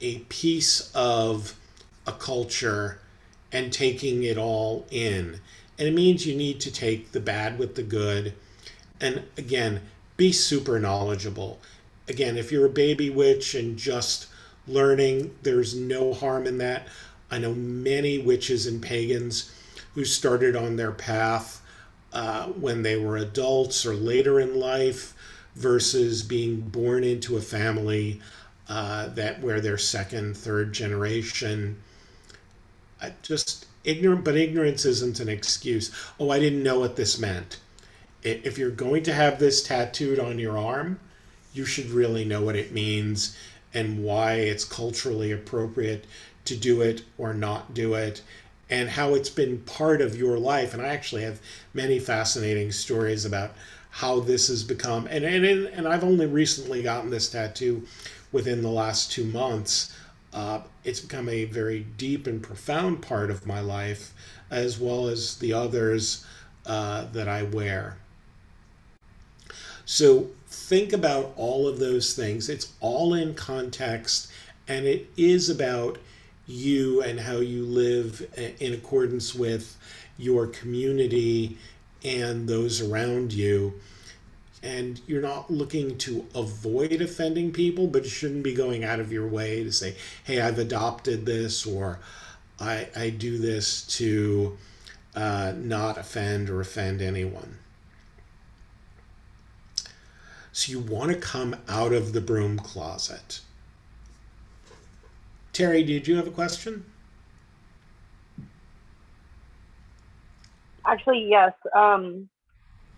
a piece of a culture and taking it all in. And it means you need to take the bad with the good. And again, be super knowledgeable. Again, if you're a baby witch and just learning, there's no harm in that. I know many witches and pagans who started on their path when they were adults or later in life versus being born into a family that where they're second, third generation. Just ignorant, but ignorance isn't an excuse. Oh, I didn't know what this meant. If you're going to have this tattooed on your arm, you should really know what it means and why it's culturally appropriate to do it or not do it, and how it's been part of your life. And I actually have many fascinating stories about how this has become. And I've only recently gotten this tattoo within the last 2 months. It's become a very deep and profound part of my life, as well as the others that I wear. So think about all of those things. It's all in context, and it is about you and how you live in accordance with your community and those around you. And you're not looking to avoid offending people, but you shouldn't be going out of your way to say, hey, I've adopted this, or I do this to not offend or offend anyone. So you want to come out of the broom closet. Terry, did you have a question? Actually, yes.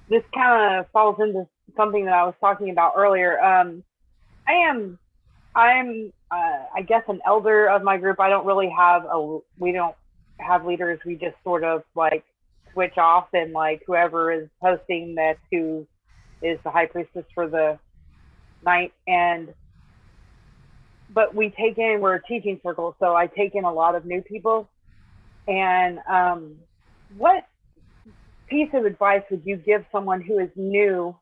This kind of falls into something that I was talking about earlier. I am, I guess, an elder of my group. I don't really have we don't have leaders. We just sort of like switch off, and like whoever is hosting, that's who is the high priestess for the night. And but we're a teaching circle, so I take in a lot of new people. And what piece of advice would you give someone who is new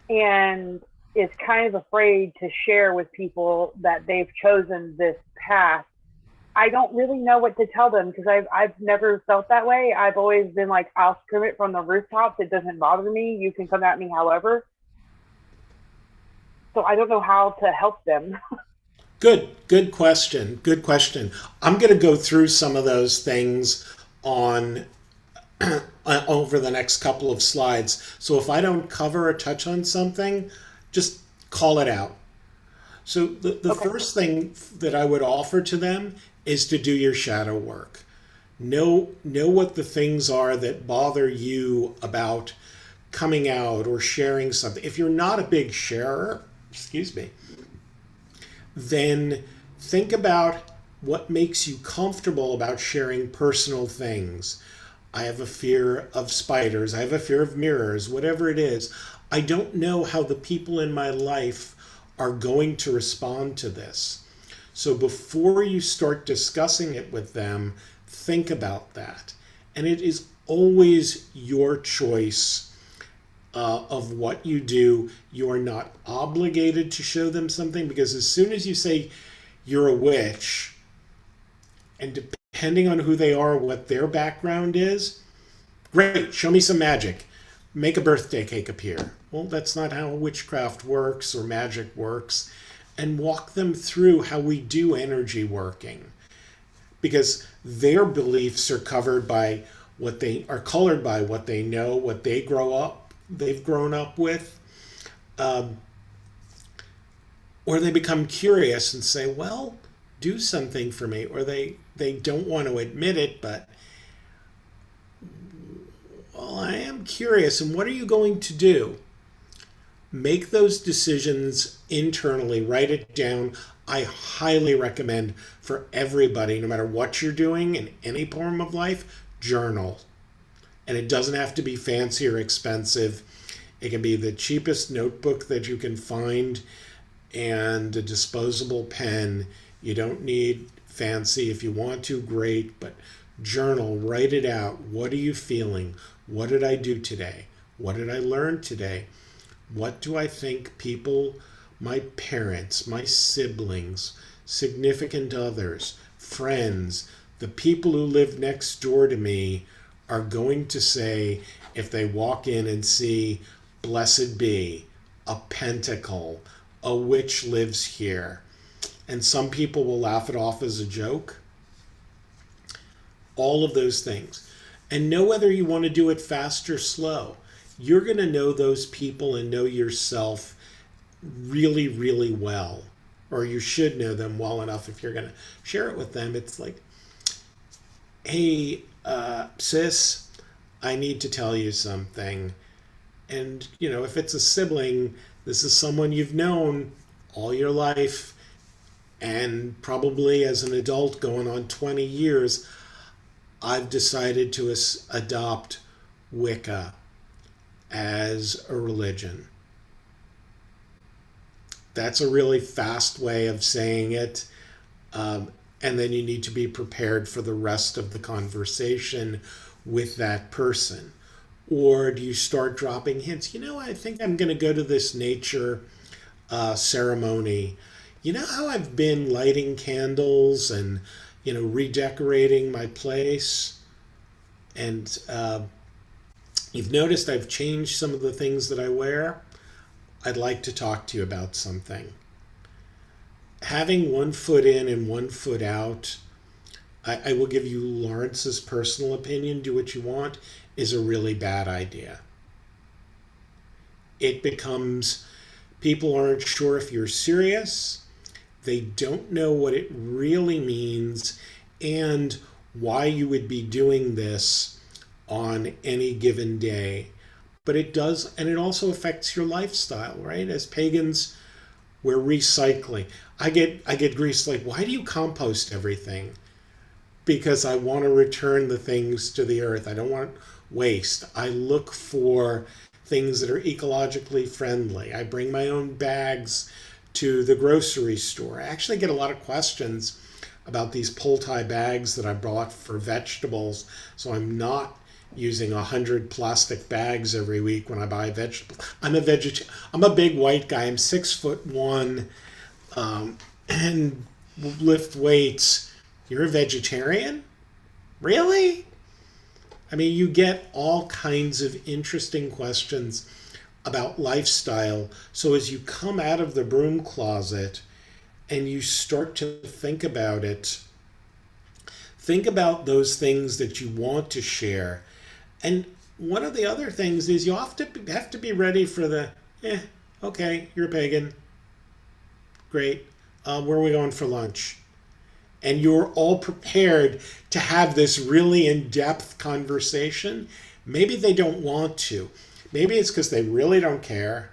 and is kind of afraid to share with people that they've chosen this path? I don't really know what to tell them because I've never felt that way. I've always been like, I'll scream it from the rooftops. It doesn't bother me. You can come at me however. So I don't know how to help them. Good question. Good question. I'm going to go through some of those things on over the next couple of slides. So if I don't cover or touch on something, just call it out. So the Okay. first thing that I would offer to them is to do your shadow work. Know what the things are that bother you about coming out or sharing something. If you're not a big sharer, excuse me, then think about what makes you comfortable about sharing personal things. I have a fear of spiders. I have a fear of mirrors, whatever it is. I don't know how the people in my life are going to respond to this. So before you start discussing it with them, think about that. And it is always your choice of what you do. You are not obligated to show them something, because as soon as you say you're a witch, and depending on who they are, what their background is, great, show me some magic. Make a birthday cake appear. Well, that's not how witchcraft works or magic works. And walk them through how we do energy working, because their beliefs are covered by what they are colored by what they know, what they've grown up with, um, or they become curious and say, well, do something for me, or they don't want to admit it, but well, I am curious, and what are you going to do? Make those decisions internally, write it down. I highly recommend for everybody, no matter what you're doing in any form of life, journal. And it doesn't have to be fancy or expensive. It can be the cheapest notebook that you can find and a disposable pen. You don't need fancy. If you want to, great, but journal, write it out. What are you feeling? What did I do today? What did I learn today? What do I think people, my parents, my siblings, significant others, friends, the people who live next door to me are going to say, if they walk in and see blessed be, a pentacle, a witch lives here. And some people will laugh it off as a joke. All of those things. And know whether you want to do it fast or slow. You're going to know those people and know yourself really, really well. Or you should know them well enough if you're going to share it with them. It's like, hey, sis, I need to tell you something. And, if it's a sibling, this is someone you've known all your life and probably as an adult going on 20 years. I've decided to adopt Wicca as a religion. That's a really fast way of saying it. And then you need to be prepared for the rest of the conversation with that person. Or do you start dropping hints? I think I'm going to go to this nature ceremony. You know how I've been lighting candles and, redecorating my place? And you've noticed I've changed some of the things that I wear. I'd like to talk to you about something. Having one foot in and one foot out, I will give you Lawrence's personal opinion, do what you want, is a really bad idea. It becomes, people aren't sure if you're serious, they don't know what it really means, and why you would be doing this on any given day. But it does, and it also affects your lifestyle, right? As pagans, we're recycling. I get greased like, why do you compost everything? Because I want to return the things to the earth. I don't want waste. I look for things that are ecologically friendly. I bring my own bags to the grocery store. I actually get a lot of questions about these pull-tie bags that I brought for vegetables. So I'm not using 100 plastic bags every week when I buy vegetables. I'm a big white guy. I'm 6'1", and lift weights. You're a vegetarian? Really? I mean, you get all kinds of interesting questions about lifestyle. So as you come out of the broom closet and you start to think about it, think about those things that you want to share. And one of the other things is you have to be ready for the, okay, you're a pagan. Great. Where are we going for lunch? And you're all prepared to have this really in-depth conversation. Maybe they don't want to. Maybe it's because they really don't care.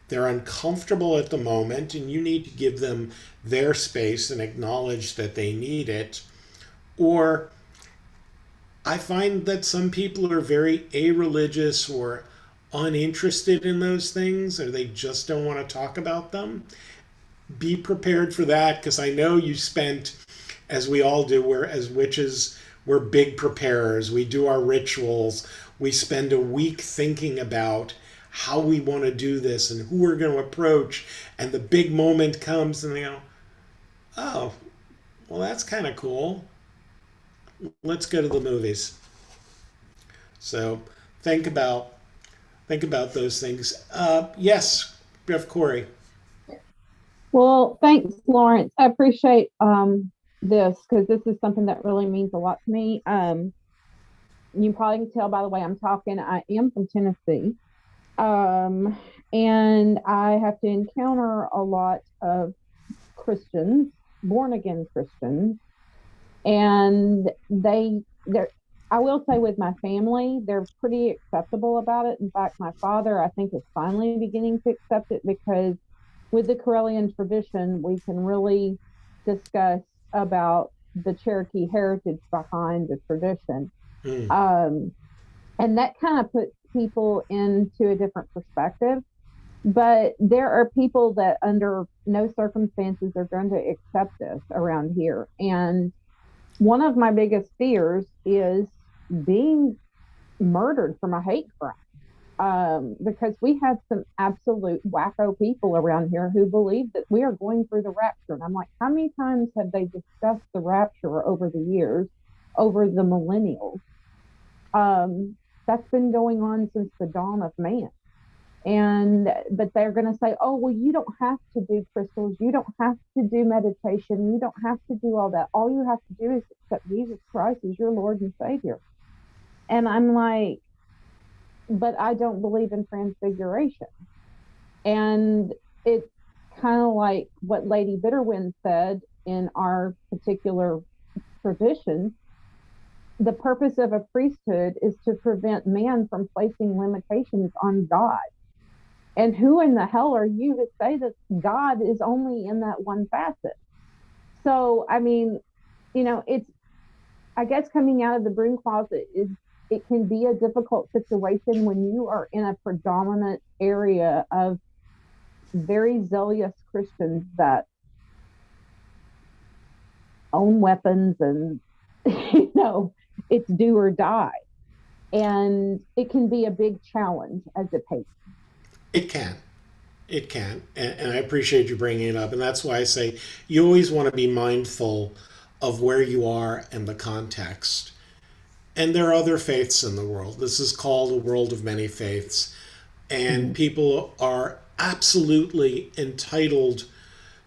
They're uncomfortable at the moment, and you need to give them their space and acknowledge that they need it. Or I find that some people are very a-religious or uninterested in those things, or they just don't want to talk about them. Be prepared for that, because I know you spent, as we all do, we're as witches, we're big preparers. We do our rituals. We spend a week thinking about how we want to do this and who we're going to approach. And the big moment comes and they go, oh, well, that's kind of cool. Let's go to the movies. So think about those things. Yes, Jeff Corey. Well, thanks, Lawrence. I appreciate this, because this is something that really means a lot to me. You probably can tell by the way I'm talking, I am from Tennessee. And I have to encounter a lot of Christians, born again Christians, and I will say with my family, they're pretty acceptable about it. In fact, my father, I think, is finally beginning to accept it, because with the Karelian tradition, we can really discuss about the Cherokee heritage behind the tradition. And that kind of puts people into a different perspective. But there are people that under no circumstances are going to accept this around here. And one of my biggest fears is being murdered from a hate crime. because we have some absolute wacko people around here who believe that we are going through the rapture. And I'm like, how many times have they discussed the rapture over the years, over the millennials? That's been going on since the dawn of man. And but they're going to say, oh, well, you don't have to do crystals, you don't have to do meditation, you don't have to do all that. All you have to do is accept Jesus Christ as your Lord and Savior. And I'm like, but I don't believe in transfiguration. And it's kind of like what Lady Bitterwind said in our particular tradition. The purpose of a priesthood is to prevent man from placing limitations on God. And who in the hell are you to say that God is only in that one facet? So, I mean, it's, I guess coming out of the broom closet is, it can be a difficult situation when you are in a predominant area of very zealous Christians that own weapons and, it's do or die. And it can be a big challenge as a pagan. It can. It can. And I appreciate you bringing it up. And that's why I say you always want to be mindful of where you are and the context. And there are other faiths in the world. This is called a world of many faiths. And people are absolutely entitled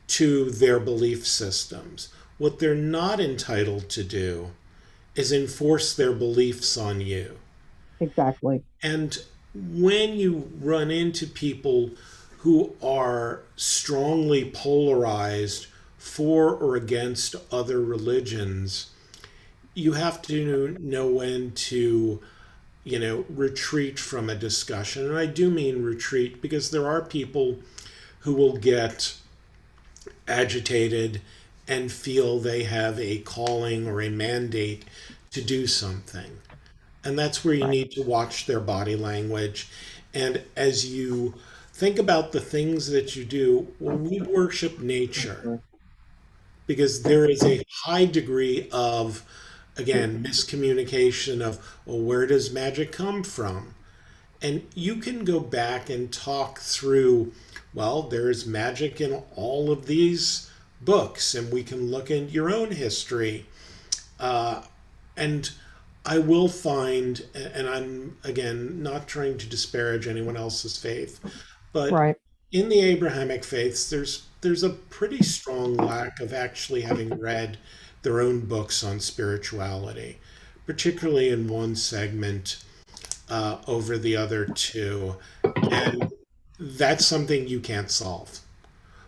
to their belief systems. What they're not entitled to do is enforce their beliefs on you. Exactly. And when you run into people who are strongly polarized for or against other religions, you have to know when to, retreat from a discussion. And I do mean retreat because there are people who will get agitated and feel they have a calling or a mandate to do something. And that's where you Right. need to watch their body language. And as you think about the things that you do, when we worship nature, because there is a high degree of, again, miscommunication of, well, where does magic come from? And you can go back and talk through, well, there's magic in all of these books, and we can look in your own history. And I will find, and I'm again not trying to disparage anyone else's faith, but Right. in the Abrahamic faiths, there's a pretty strong lack of actually having read their own books on spirituality, particularly in one segment over the other two, and that's something you can't solve.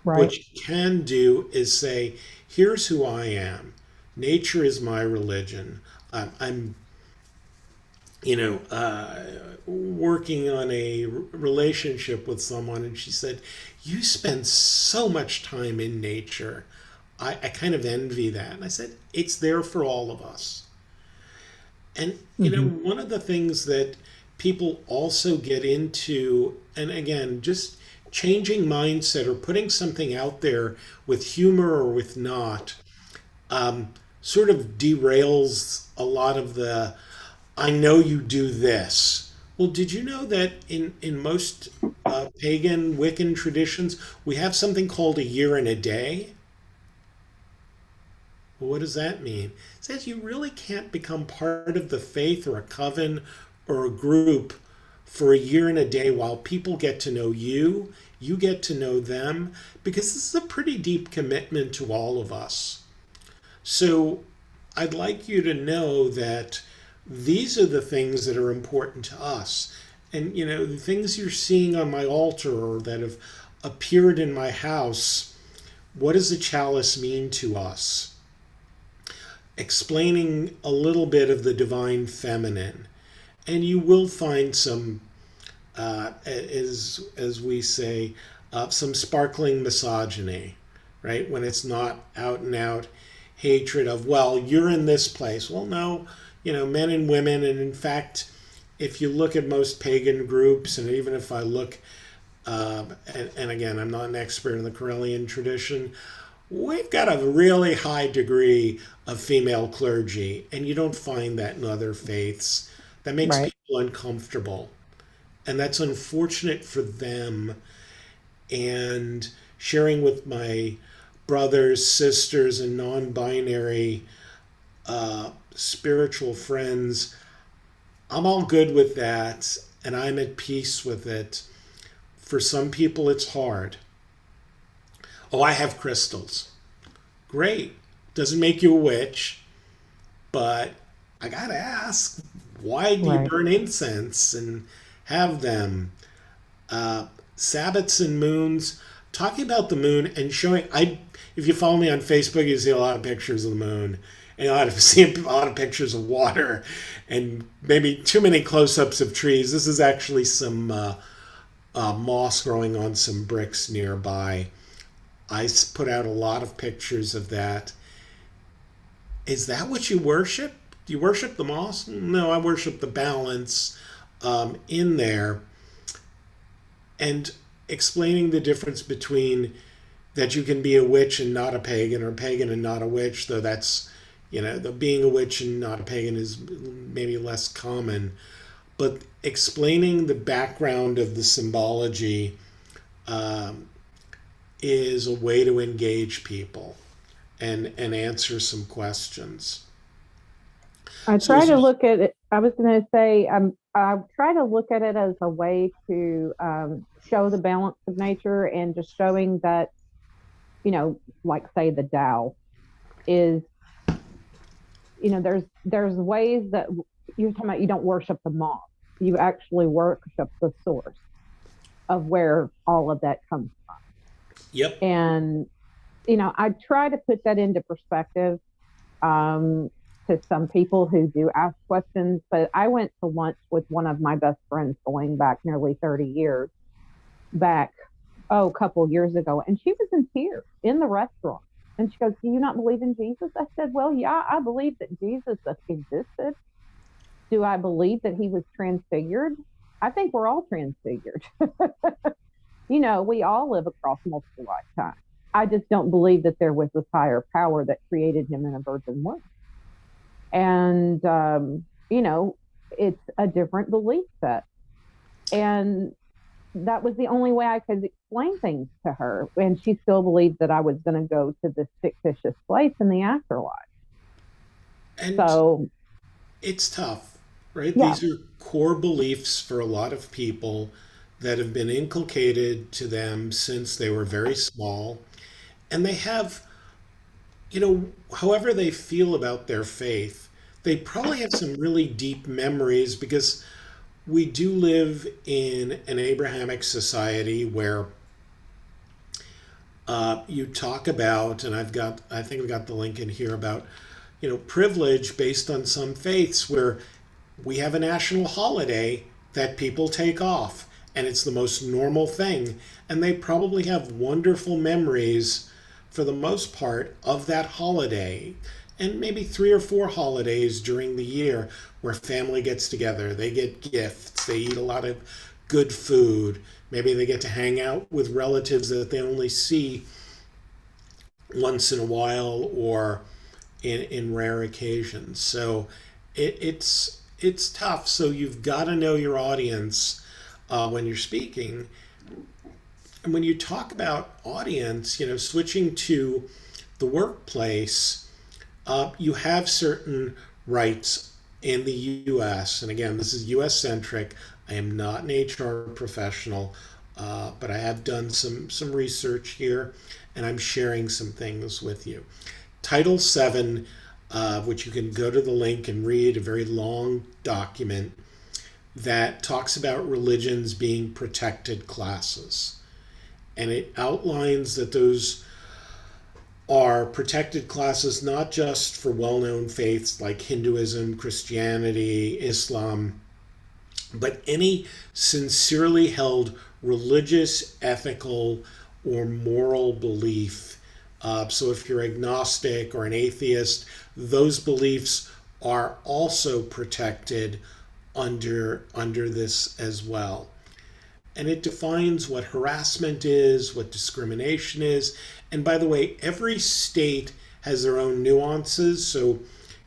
Right. What you can do is say, here's who I am. Nature is my religion. I'm working on a relationship with someone, and she said, you spend so much time in nature. I kind of envy that. And I said, it's there for all of us. And, Hmm. one of the things that people also get into, and again, just changing mindset or putting something out there with humor or with not, sort of derails a lot of the, I know you do this. Well, did you know that in most pagan Wiccan traditions, we have something called a year and a day? Well, what does that mean? It says you really can't become part of the faith or a coven or a group for a year and a day while people get to know you, you get to know them, because this is a pretty deep commitment to all of us. So I'd like you to know that these are the things that are important to us. And, the things you're seeing on my altar or that have appeared in my house, what does the chalice mean to us? Explaining a little bit of the divine feminine. And you will find some, as we say, some sparkling misogyny, right? When it's not out and out hatred of, well, you're in this place. Well, no, men and women. And in fact, if you look at most pagan groups, and even if I look, and again, I'm not an expert in the Corellian tradition, we've got a really high degree of female clergy, and you don't find that in other faiths. That makes Right. people uncomfortable. And that's unfortunate for them. And sharing with my brothers, sisters, and non-binary spiritual friends, I'm all good with that, and I'm at peace with it. For some people, it's hard. Oh, I have crystals. Great. Doesn't make you a witch, but I gotta ask, why do you Right. burn incense and have them? Sabbats and moons. Talking about the moon and showing, if you follow me on Facebook, you see a lot of pictures of the moon, and a lot of see a lot of pictures of water, and maybe too many close-ups of trees. This is actually some moss growing on some bricks nearby. Put out a lot of pictures of that. Is that what you worship? Do you worship the moss? No, I worship the balance in there, and explaining the difference between that you can be a witch and not a pagan, or a pagan and not a witch, though that's, the being a witch and not a pagan is maybe less common. But explaining the background of the symbology is a way to engage people and answer some questions. I So try to look at it. I was going to say, I try to look at it as a way to show the balance of nature, and just showing that, like say the Tao is, there's ways that you're talking about. You don't worship the moth. You actually worship the source of where all of that comes from. Yep. And, I try to put that into perspective to some people who do ask questions. But I went to lunch with one of my best friends going back nearly 30 years back, a couple years ago. And she was in tears in the restaurant. And she goes, "Do you not believe in Jesus?" I said, "Well, yeah, I believe that Jesus existed. Do I believe that he was transfigured? I think we're all transfigured. We all live across multiple lifetimes. I just don't believe that there was this higher power that created him in a virgin womb." And, it's a different belief set. And that was the only way I could explain things to her. And she still believed that I was going to go to this fictitious place in the afterlife. And So, it's tough, right? yeah. These are core beliefs for a lot of people that have been inculcated to them since they were very small. And they have, however they feel about their faith, they probably have some really deep memories, because we do live in an Abrahamic society where you talk about, and I think I've got the link in here about, privilege based on some faiths where we have a national holiday that people take off, and it's the most normal thing. And they probably have wonderful memories for the most part of that holiday, and maybe 3 or 4 holidays during the year where family gets together, they get gifts, they eat a lot of good food, maybe they get to hang out with relatives that they only see once in a while, or in rare occasions. So it's tough. So you've got to know your audience when you're speaking. And when you talk about audience, switching to the workplace, you have certain rights in the U.S. And again, this is U.S. centric. I am not an HR professional, but I have done some research here, and I'm sharing some things with you. Title VII, which you can go to the link and read, a very long document that talks about religions being protected classes. And it outlines that those are protected classes not just for well-known faiths like Hinduism, Christianity, Islam, but any sincerely held religious, ethical, or moral belief. So if you're agnostic or an atheist, those beliefs are also protected under this as well. And it defines what harassment is, what discrimination is. And by the way, every state has their own nuances. So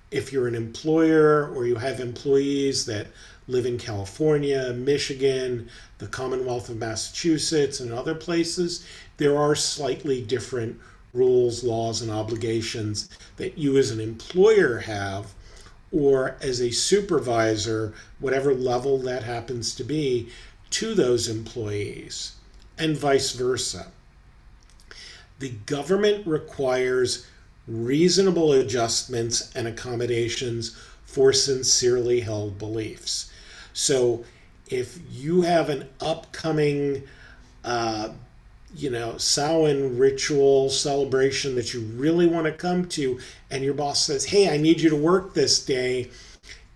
if you're an employer or you have employees that live in California, Michigan, the Commonwealth of Massachusetts, and other places, there are slightly different rules, laws, and obligations that you as an employer have, or as a supervisor, whatever level that happens to be, to those employees, and vice versa. The government requires reasonable adjustments and accommodations for sincerely held beliefs. So if you have an upcoming Samhain ritual celebration that you really want to come to, and your boss says, hey, I need you to work this day,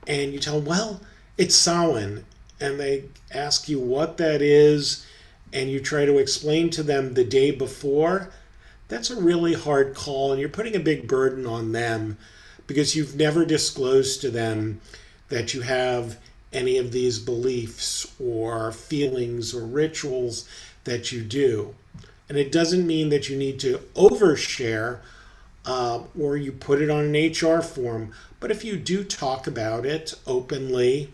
and you tell them, well, it's Samhain, and they ask you what that is, and you try to explain to them the day before, that's a really hard call, and you're putting a big burden on them because you've never disclosed to them that you have any of these beliefs or feelings or rituals that you do. And it doesn't mean that you need to overshare or you put it on an HR form, but if you do talk about it openly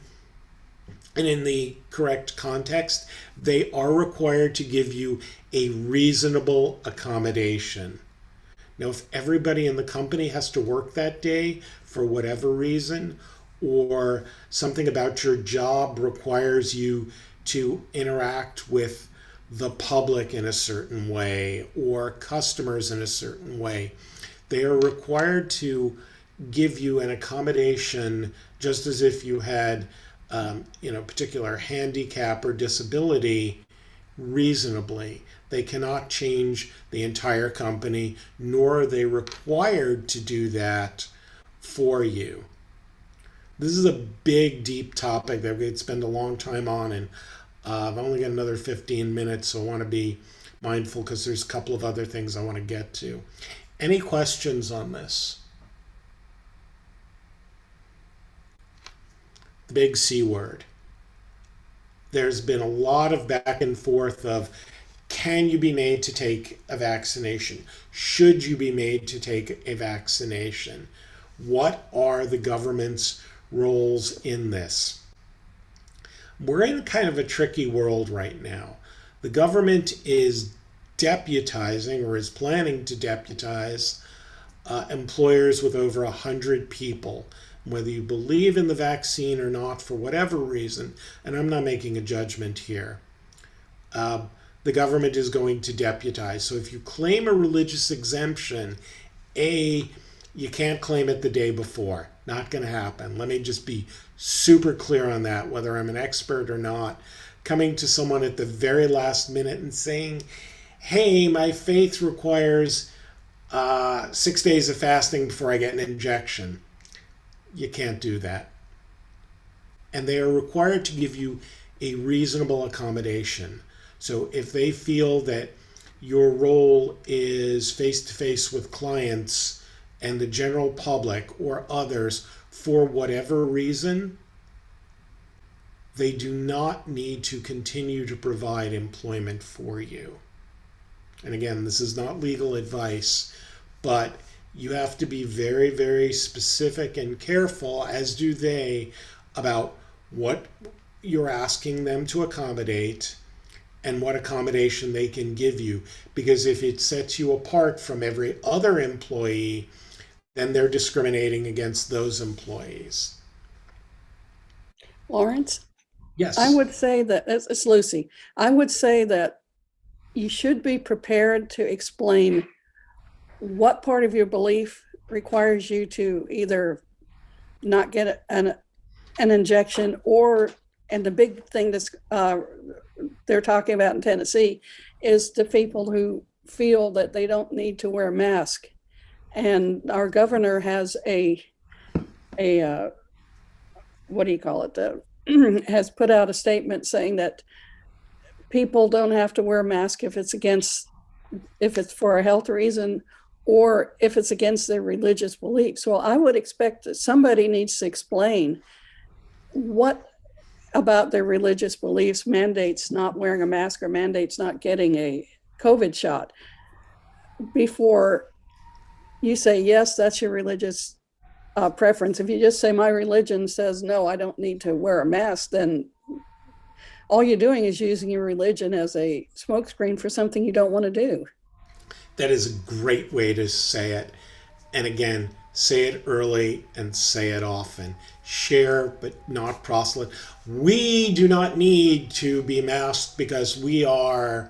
and in the correct context, they are required to give you a reasonable accommodation. Now, if everybody in the company has to work that day for whatever reason, or something about your job requires you to interact with the public in a certain way or customers in a certain way, they are required to give you an accommodation just as if you had particular handicap or disability reasonably. They cannot change the entire company, nor are they required to do that for you. This is a big, deep topic that we could spend a long time on, and I've only got another 15 minutes, so I want to be mindful because there's a couple of other things I want to get to. Any questions on this? The big C word. There's been a lot of back and forth of, can you be made to take a vaccination? Should you be made to take a vaccination? What are the government's roles in this? We're in kind of a tricky world right now. The government is deputizing or is planning to deputize employers with over 100 people. Whether you believe in the vaccine or not, for whatever reason, and I'm not making a judgment here, the government is going to deputize. So if you claim a religious exemption, you can't claim it the day before. Not going to happen. Let me just be super clear on that, whether I'm an expert or not. Coming to someone at the very last minute and saying, hey, my faith requires 6 days of fasting before I get an injection. You can't do that. And they are required to give you a reasonable accommodation. So if they feel that your role is face-to-face with clients and the general public or others for whatever reason, they do not need to continue to provide employment for you. And again, this is not legal advice, but you have to be very, very specific and careful, as do they, about what you're asking them to accommodate and what accommodation they can give you. Because if it sets you apart from every other employee, then they're discriminating against those employees. Lawrence? Yes. I would say that, it's Lucy, I would say that you should be prepared to explain what part of your belief requires you to either not get an injection, and the big thing that's they're talking about in Tennessee is the people who feel that they don't need to wear a mask. And our governor has a what do you call it? Has put out a statement saying that people don't have to wear a mask if it's for a health reason or if it's against their religious beliefs. Well, I would expect that somebody needs to explain what about their religious beliefs mandates not wearing a mask or mandates not getting a COVID shot before you say, yes, that's your religious preference. If you just say my religion says no, I don't need to wear a mask, then all you're doing is using your religion as a smokescreen for something you don't want to do. That is a great way to say it. And again, say it early and say it often. Share, but not proselyte. We do not need to be masked because we are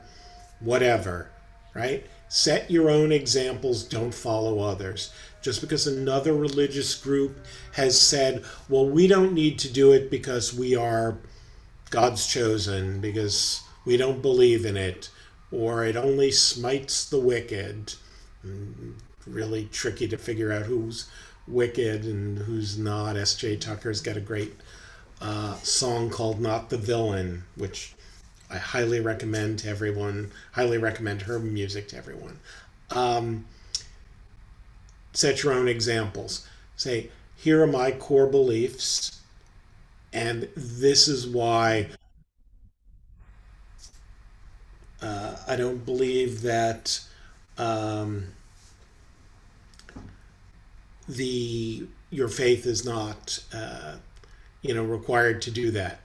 whatever, right? Set your own examples, don't follow others. Just because another religious group has said, well, we don't need to do it because we are God's chosen, because we don't believe in it, or it only smites the wicked. Really tricky to figure out who's wicked and who's not. S.J. Tucker's got a great song called Not the Villain, which I highly recommend to everyone. Highly recommend her music to everyone. Set your own examples. Say, here are my core beliefs, and this is why I don't believe that your faith is not required to do that.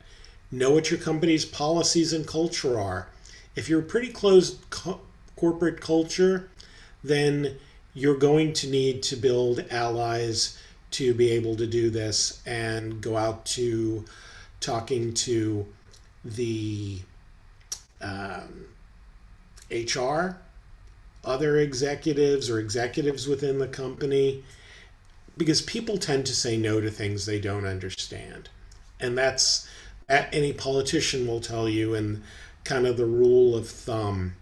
Know what your company's policies and culture are. If you're a pretty closed corporate culture, then you're going to need to build allies to be able to do this and go out to talking to the HR, other executives or executives within the company, because people tend to say no to things they don't understand. And that's any politician will tell you, and kind of the rule of thumb.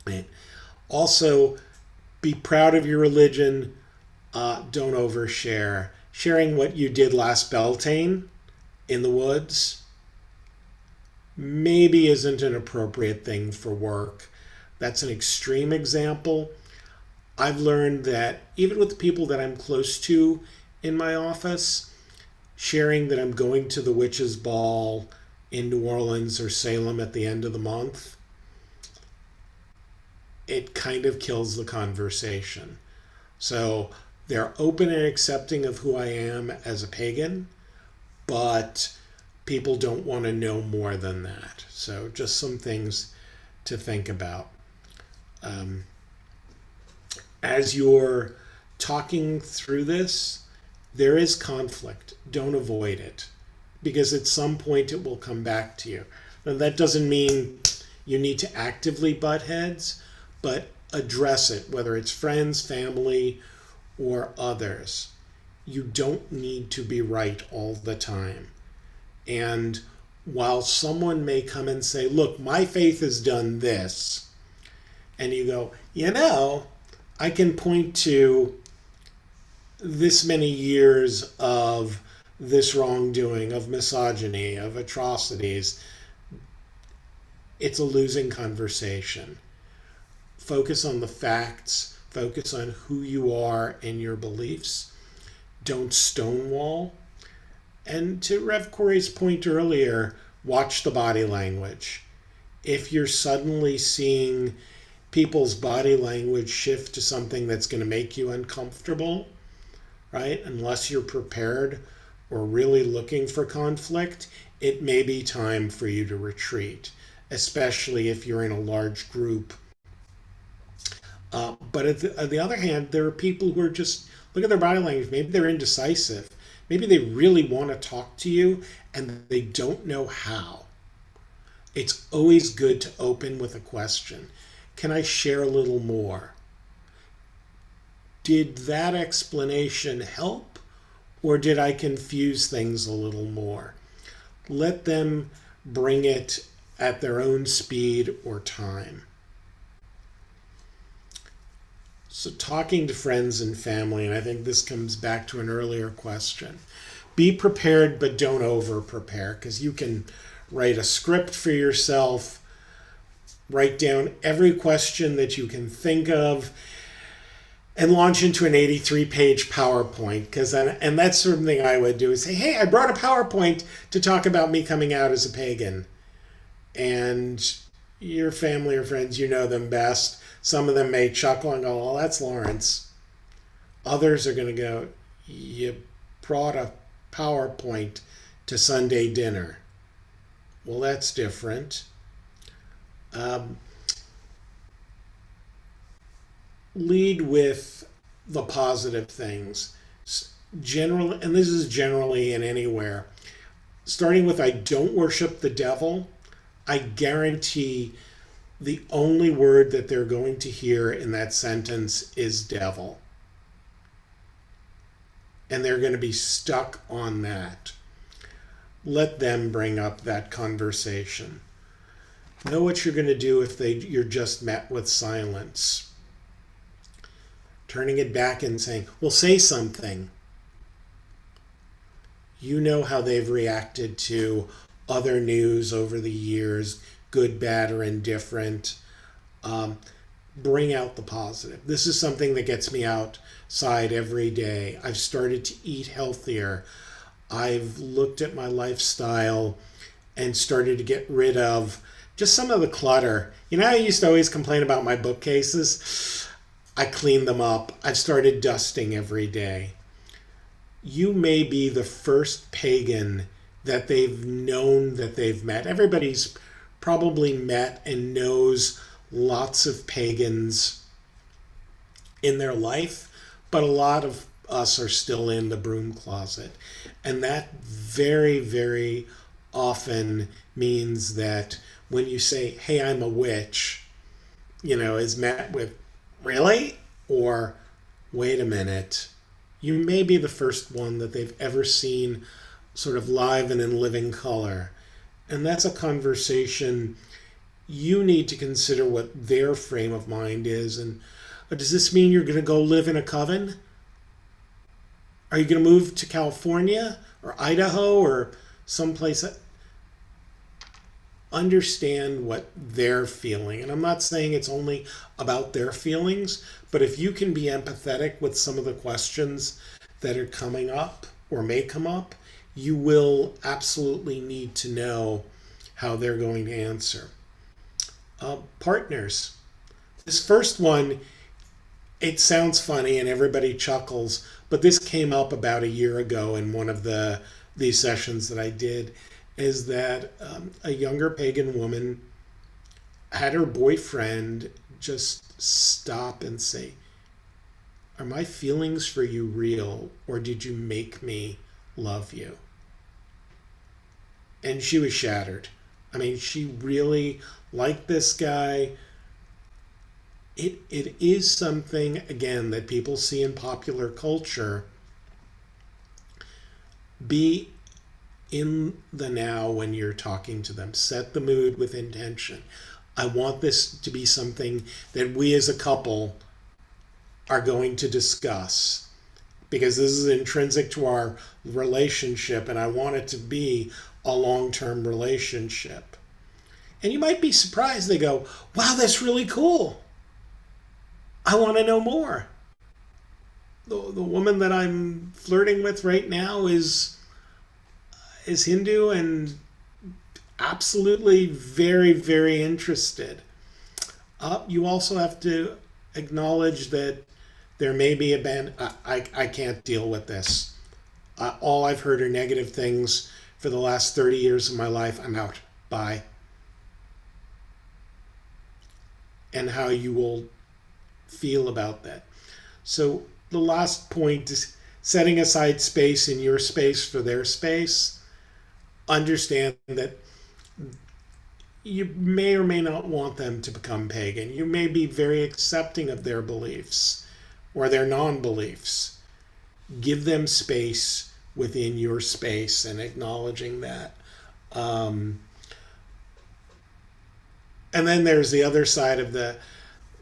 Right? Also, be proud of your religion. Don't overshare. Sharing what you did last Beltane in the woods maybe isn't an appropriate thing for work. That's an extreme example. I've learned that even with the people that I'm close to in my office, sharing that I'm going to the witches' ball in New Orleans or Salem at the end of the month, it kind of kills the conversation. So they're open and accepting of who I am as a pagan, but people don't want to know more than that. So just some things to think about. As you're talking through this, there is conflict. Don't avoid it, because at some point it will come back to you. Now, that doesn't mean you need to actively butt heads, but address it, whether it's friends, family, or others. You don't need to be right all the time. And while someone may come and say, look, my faith has done this, and you go, I can point to this many years of this wrongdoing, of misogyny, of atrocities, it's a losing conversation. Focus on the facts, focus on who you are and your beliefs. Don't stonewall. And to Rev Corey's point earlier, watch the body language. If you're suddenly seeing people's body language shift to something that's going to make you uncomfortable, right? Unless you're prepared or really looking for conflict, it may be time for you to retreat, especially if you're in a large group. But on the other hand, there are people who are just, look at their body language. Maybe they're indecisive. Maybe they really want to talk to you and they don't know how. It's always good to open with a question. Can I share a little more? Did that explanation help, or did I confuse things a little more? Let them bring it at their own speed or time. So talking to friends and family, and I think this comes back to an earlier question. Be prepared, but don't over-prepare, because you can write a script for yourself, write down every question that you can think of, and launch into an 83-page PowerPoint. And that's something I would do, is say, hey, I brought a PowerPoint to talk about me coming out as a pagan. And your family or friends, you know them best. Some of them may chuckle and go, oh, that's Lawrence. Others are going to go, You brought a PowerPoint to Sunday dinner. Well, that's different. Lead with the positive things. Generally, and this is generally in anywhere, starting with I don't worship the devil, I guarantee the only word that they're going to hear in that sentence is devil. And they're going to be stuck on that. Let them bring up that conversation. Know what you're going to do if you're just met with silence. Turning it back and saying, well, say something. You know how they've reacted to other news over the years, good, bad, or indifferent. Bring out the positive. This is something that gets me outside every day. I've started to eat healthier. I've looked at my lifestyle and started to get rid of just some of the clutter. You know, I used to always complain about my bookcases. I cleaned them up. I've started dusting every day. You may be the first pagan that they've known that they've met. Everybody's probably met and knows lots of pagans in their life, but a lot of us are still in the broom closet. And that very, very often means that when you say, hey, I'm a witch, is met with, really? Or, wait a minute. You may be the first one that they've ever seen sort of live and in living color. And that's a conversation you need to consider what their frame of mind is. And does this mean you're going to go live in a coven? Are you going to move to California or Idaho or someplace? Understand what they're feeling. And I'm not saying it's only about their feelings, but if you can be empathetic with some of the questions that are coming up or may come up, you will absolutely need to know how they're going to answer. Partners. This first one, it sounds funny and everybody chuckles, but this came up about a year ago in one of these sessions that I did, is that a younger pagan woman had her boyfriend just stop and say, are my feelings for you real, or did you make me love you? And she was shattered. I mean, she really liked this guy. It is something, again, that people see in popular culture. Be in the now when you're talking to them. Set the mood with intention. I want this to be something that we as a couple are going to discuss, because this is intrinsic to our relationship and I want it to be a long-term relationship. And you might be surprised. They go, wow, that's really cool. I want to know more. The woman that I'm flirting with right now is Hindu and absolutely very, very interested. You also have to acknowledge that there may be I can't deal with this. All I've heard are negative things for the last 30 years of my life. I'm out. Bye. And how you will feel about that. So the last point is setting aside space in your space for their space. Understand that you may or may not want them to become pagan. You may be very accepting of their beliefs or their non-beliefs. Give them space within your space and acknowledging that. And then there's the other side of the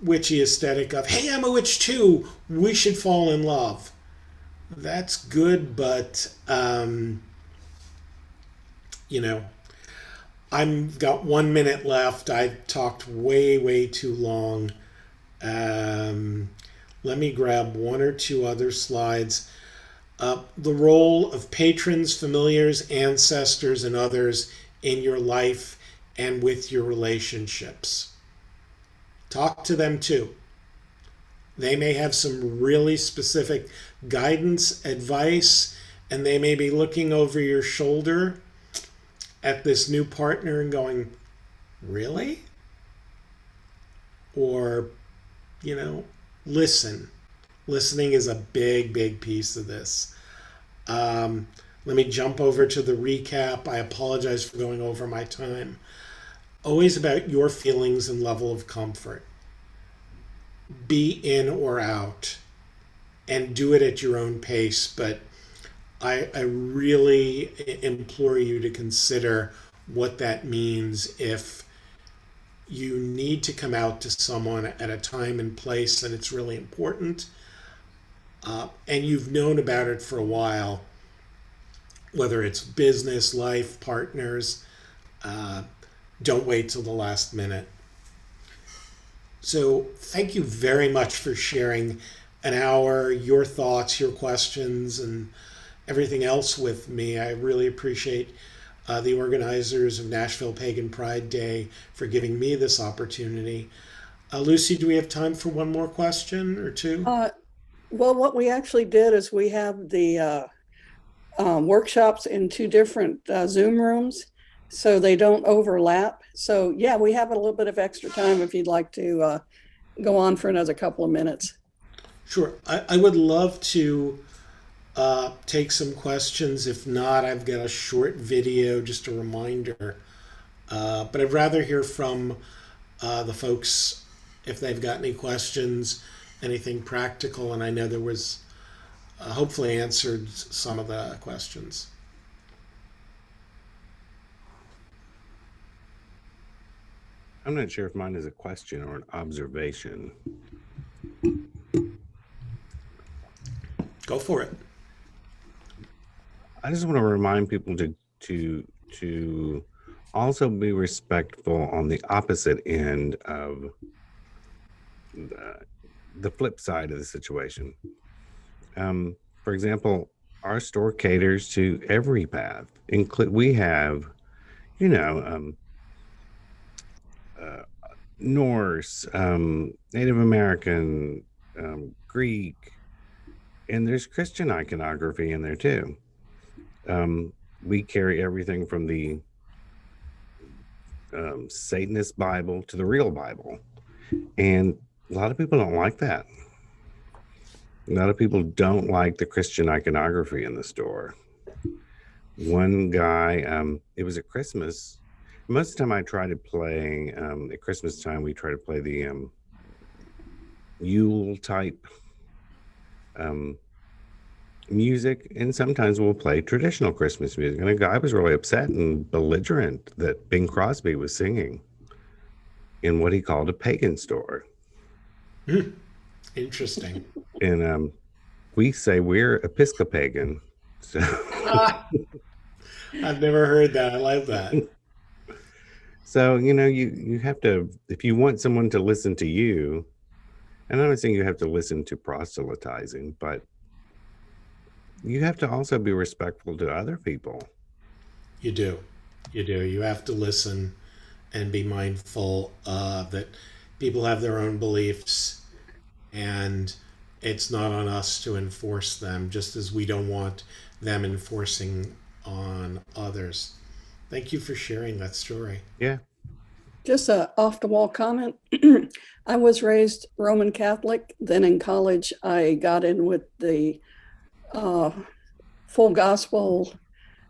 witchy aesthetic of, hey, I'm a witch too. We should fall in love. That's good, but, I've got 1 minute left. I've talked way, way too long. Let me grab one or two other slides. The role of patrons, familiars, ancestors, and others in your life and with your relationships. Talk to them too. They may have some really specific guidance, advice, and they may be looking over your shoulder at this new partner and going, really? Or, listen. Listening is a big, big piece of this. Let me jump over to the recap. I apologize for going over my time. Always about your feelings and level of comfort. Be in or out, and do it at your own pace. But I really implore you to consider what that means if you need to come out to someone at a time and place and it's really important, and you've known about it for a while, whether it's business, life, partners. Don't wait till the last minute. So thank you very much for sharing an hour, your thoughts, your questions, and everything else with me. I really appreciate the organizers of Nashville Pagan Pride Day for giving me this opportunity. Lucy, do we have time for one more question or two? Well, what we actually did is we have the workshops in two different Zoom rooms, so they don't overlap. So yeah, we have a little bit of extra time if you'd like to go on for another couple of minutes. Sure. I would love to take some questions. If not, I've got a short video, just a reminder. But I'd rather hear from the folks if they've got any questions, anything practical. And I know there was hopefully answered some of the questions. I'm not sure if mine is a question or an observation. Go for it. I just want to remind people to also be respectful on the opposite end of the flip side of the situation. For example, our store caters to every path. We have, Norse, Native American, Greek, and there's Christian iconography in there too. We carry everything from the Satanist Bible to the real Bible. And a lot of people don't like that. A lot of people don't like the Christian iconography in the store. One guy, it was at Christmas. Most of the time I try to play, at Christmas time, we try to play the Yule type music, and sometimes we'll play traditional Christmas music. And a guy was really upset and belligerent that Bing Crosby was singing in what he called a pagan store. Interesting. And we say we're Episcopagan. So I've never heard that. I like that. So, you have to, if you want someone to listen to you, and I'm not saying you have to listen to proselytizing, but you have to also be respectful to other people. You do. You have to listen and be mindful that people have their own beliefs, and it's not on us to enforce them, just as we don't want them enforcing on others. Thank you for sharing that story. Yeah. Just a off-the-wall comment. I was raised Roman Catholic. Then in college, I got in with the full gospel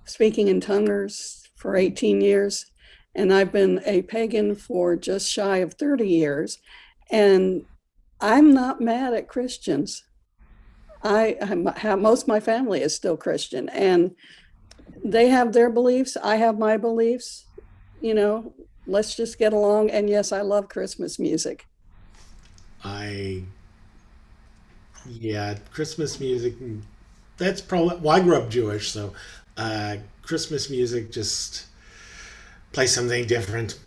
speaking in tongues for 18 years. And I've been a pagan for just shy of 30 years. And I'm not mad at Christians. Most of my family is still Christian, and they have their beliefs. I have my beliefs. Let's just get along. And yes, I love Christmas music. Christmas music, that's probably, well, I grew up Jewish, so Christmas music just plays something different.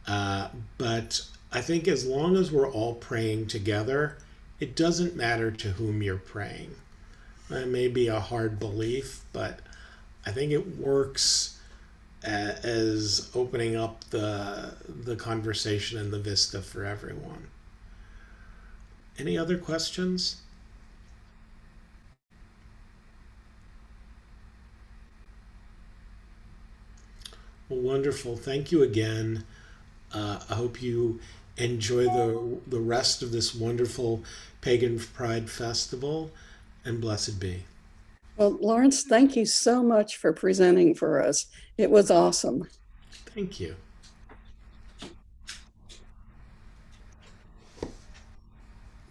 But I think as long as we're all praying together, it doesn't matter to whom you're praying. That may be a hard belief, but I think it works as opening up the conversation and the vista for everyone. Any other questions? Well, wonderful. Thank you again. I hope you enjoy the rest of this wonderful Pagan Pride Festival, and blessed be. Well, Lawrence, thank you so much for presenting for us. It was awesome. Thank you.